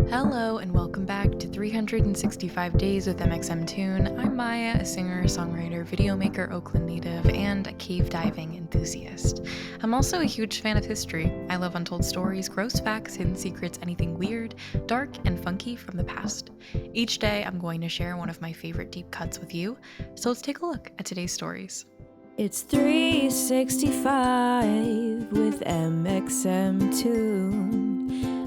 Hello and welcome back to 365 Days with mxmtoon. I'm Maia, a singer, songwriter, video maker, Oakland native, and a cave diving enthusiast. I'm also a huge fan of history. I love untold stories, gross facts, hidden secrets, anything weird, dark, and funky from the past. Each day, I'm going to share one of my favorite deep cuts with you, so let's take a look at today's stories. It's 365 with mxmtoon.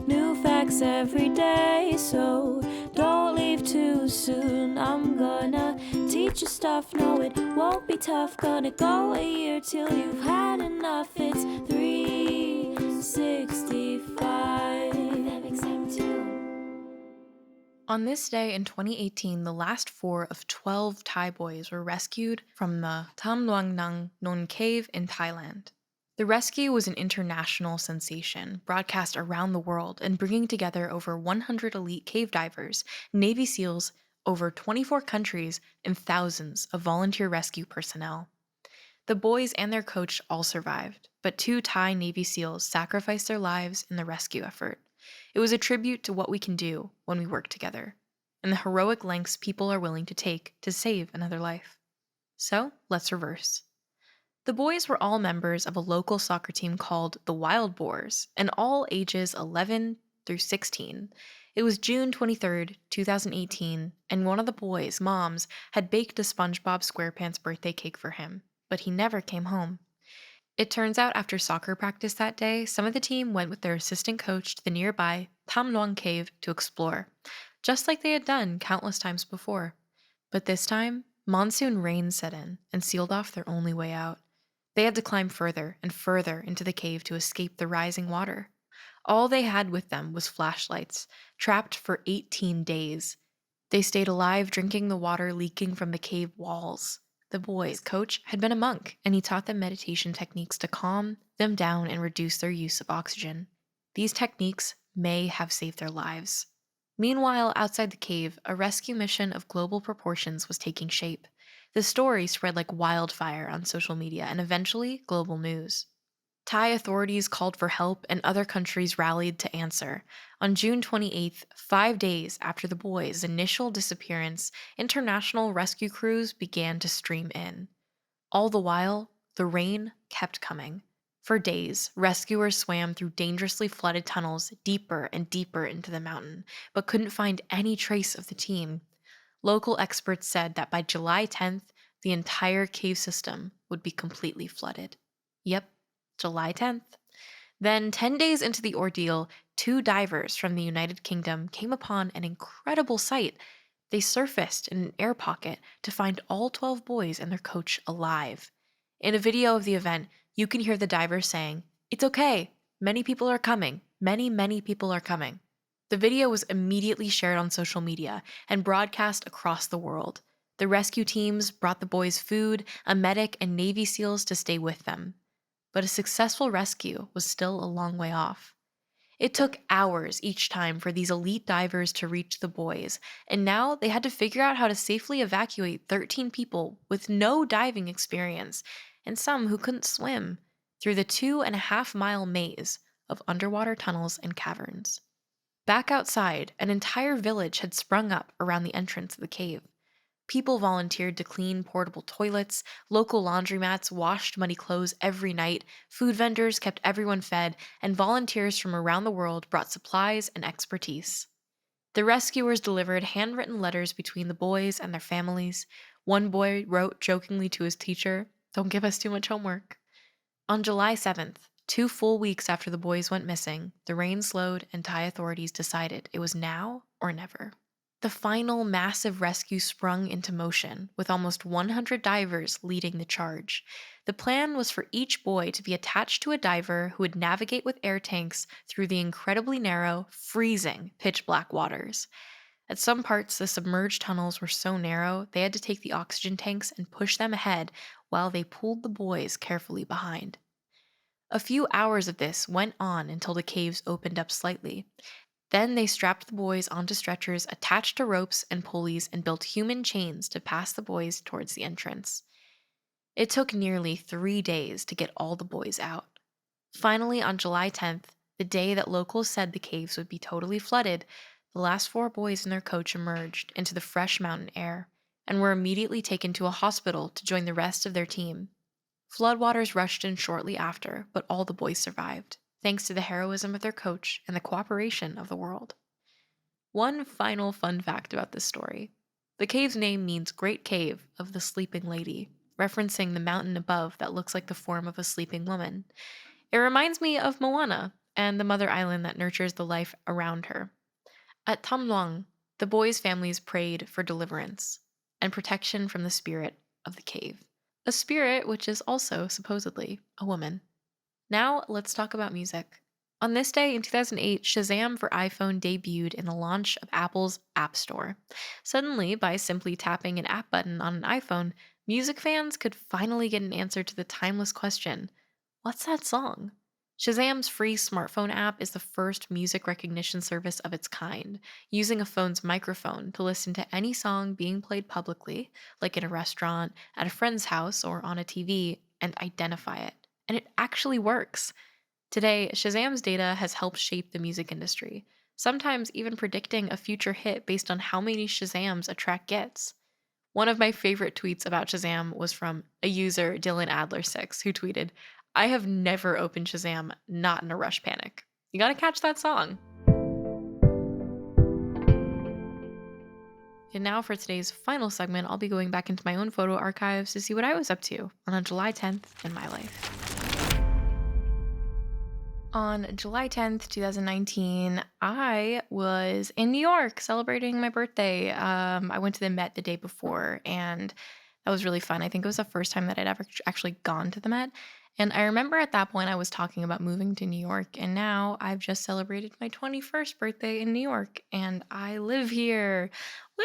New facts every day, so don't leave too soon. I'm gonna teach you stuff, no it won't be tough. Gonna go a year till you've had enough. It's 365 mxmtoon. On this day in 2018, the last 4 of 12 Thai boys were rescued from the Tham Luang Nang Non cave in Thailand. The rescue was an international sensation, broadcast around the world and bringing together over 100 elite cave divers, Navy SEALs, over 24 countries, and thousands of volunteer rescue personnel. The boys and their coach all survived, but 2 Thai Navy SEALs sacrificed their lives in the rescue effort. It was a tribute to what we can do when we work together, and the heroic lengths people are willing to take to save another life. So, let's reverse. The boys were all members of a local soccer team called the Wild Boars, and all ages 11 through 16. It was June 23rd, 2018, and one of the boys' moms had baked a SpongeBob SquarePants birthday cake for him, but he never came home. It turns out after soccer practice that day, some of the team went with their assistant coach to the nearby Tham Luang cave to explore, just like they had done countless times before. But this time, monsoon rain set in and sealed off their only way out. They had to climb further and further into the cave to escape the rising water. All they had with them was flashlights, trapped for 18 days. They stayed alive drinking the water leaking from the cave walls. The boys' coach had been a monk, and he taught them meditation techniques to calm them down and reduce their use of oxygen. These techniques may have saved their lives. Meanwhile, outside the cave, a rescue mission of global proportions was taking shape. The story spread like wildfire on social media and eventually global news. Thai authorities called for help and other countries rallied to answer. On June 28th, 5 days after the boys' initial disappearance, international rescue crews began to stream in. All the while, the rain kept coming. For days, rescuers swam through dangerously flooded tunnels deeper and deeper into the mountain, but couldn't find any trace of the team. Local experts said that by July 10th, the entire cave system would be completely flooded. Yep, July 10th. Then, 10 days into the ordeal, 2 divers from the United Kingdom came upon an incredible sight. They surfaced in an air pocket to find all 12 boys and their coach alive. In a video of the event, you can hear the divers saying, "It's okay. Many people are coming. Many people are coming." The video was immediately shared on social media and broadcast across the world. The rescue teams brought the boys food, a medic, and Navy SEALs to stay with them. But a successful rescue was still a long way off. It took hours each time for these elite divers to reach the boys, and now they had to figure out how to safely evacuate 13 people with no diving experience, and some who couldn't swim, through the 2.5-mile maze of underwater tunnels and caverns. Back outside, an entire village had sprung up around the entrance of the cave. People volunteered to clean portable toilets, local laundromats washed muddy clothes every night, food vendors kept everyone fed, and volunteers from around the world brought supplies and expertise. The rescuers delivered handwritten letters between the boys and their families. One boy wrote jokingly to his teacher, "Don't give us too much homework." On July 7th, 2 full weeks after the boys went missing, the rain slowed and Thai authorities decided it was now or never. The final massive rescue sprung into motion, with almost 100 divers leading the charge. The plan was for each boy to be attached to a diver who would navigate with air tanks through the incredibly narrow, freezing, pitch-black waters. At some parts, the submerged tunnels were so narrow they had to take the oxygen tanks and push them ahead while they pulled the boys carefully behind. A few hours of this went on until the caves opened up slightly. Then they strapped the boys onto stretchers attached to ropes and pulleys and built human chains to pass the boys towards the entrance. It took nearly 3 days to get all the boys out. Finally, on July 10th, the day that locals said the caves would be totally flooded, the last 4 boys and their coach emerged into the fresh mountain air and were immediately taken to a hospital to join the rest of their team. Floodwaters rushed in shortly after, but all the boys survived, thanks to the heroism of their coach and the cooperation of the world. One final fun fact about this story. The cave's name means Great Cave of the Sleeping Lady, referencing the mountain above that looks like the form of a sleeping woman. It reminds me of Moana and the mother island that nurtures the life around her. At Tham Luang, the boys' families prayed for deliverance and protection from the spirit of the cave, a spirit which is also supposedly a woman. Now, let's talk about music. On this day in 2008, Shazam for iPhone debuted in the launch of Apple's App Store. Suddenly, by simply tapping an app button on an iPhone, music fans could finally get an answer to the timeless question, what's that song? Shazam's free smartphone app is the first music recognition service of its kind, using a phone's microphone to listen to any song being played publicly, like in a restaurant, at a friend's house, or on a TV, and identify it. And it actually works. Today, Shazam's data has helped shape the music industry, sometimes even predicting a future hit based on how many Shazams a track gets. One of my favorite tweets about Shazam was from a user, Dylan Adler6, who tweeted, I have never opened Shazam not in a rush panic. You gotta catch that song. And now for today's final segment, I'll be going back into my own photo archives to see what I was up to on a July 10th in my life. On July 10th, 2019, I was in New York celebrating my birthday. I went to the Met the day before, and that was really fun. I think it was the first time that I'd ever actually gone to the Met. And I remember at that point I was talking about moving to New York, and now I've just celebrated my 21st birthday in New York, and I live here. Woo!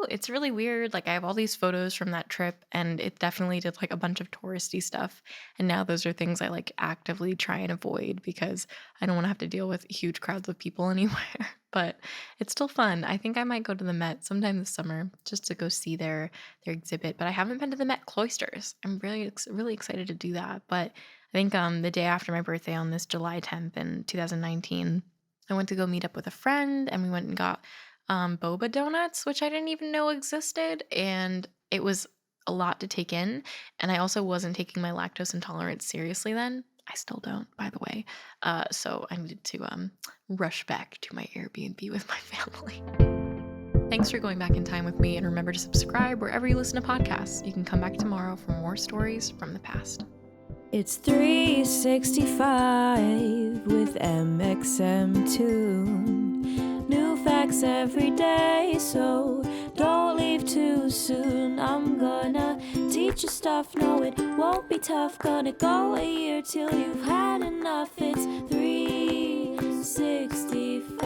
It's really weird. Like, I have all these photos from that trip, and it definitely did like a bunch of touristy stuff. And now those are things I like actively try and avoid because I don't want to have to deal with huge crowds of people anywhere. But it's still fun. I think I might go to the Met sometime this summer just to go see their exhibit. But I haven't been to the Met cloisters. I'm really excited to do that. But I think the day after my birthday on this July 10th in 2019, I went to go meet up with a friend, and we went and got boba donuts, which I didn't even know existed, and it was a lot to take in. And I also wasn't taking my lactose intolerance seriously then. I still don't, by the way. So I needed to rush back to my Airbnb with my family. Thanks for going back in time with me, and remember to subscribe wherever you listen to podcasts. You can come back tomorrow for more stories from the past. It's 365 with mxmtoon. New facts every day, so don't leave too soon. I'm gonna teach you stuff, no it won't be tough. Gonna go a year till you've had enough. It's 365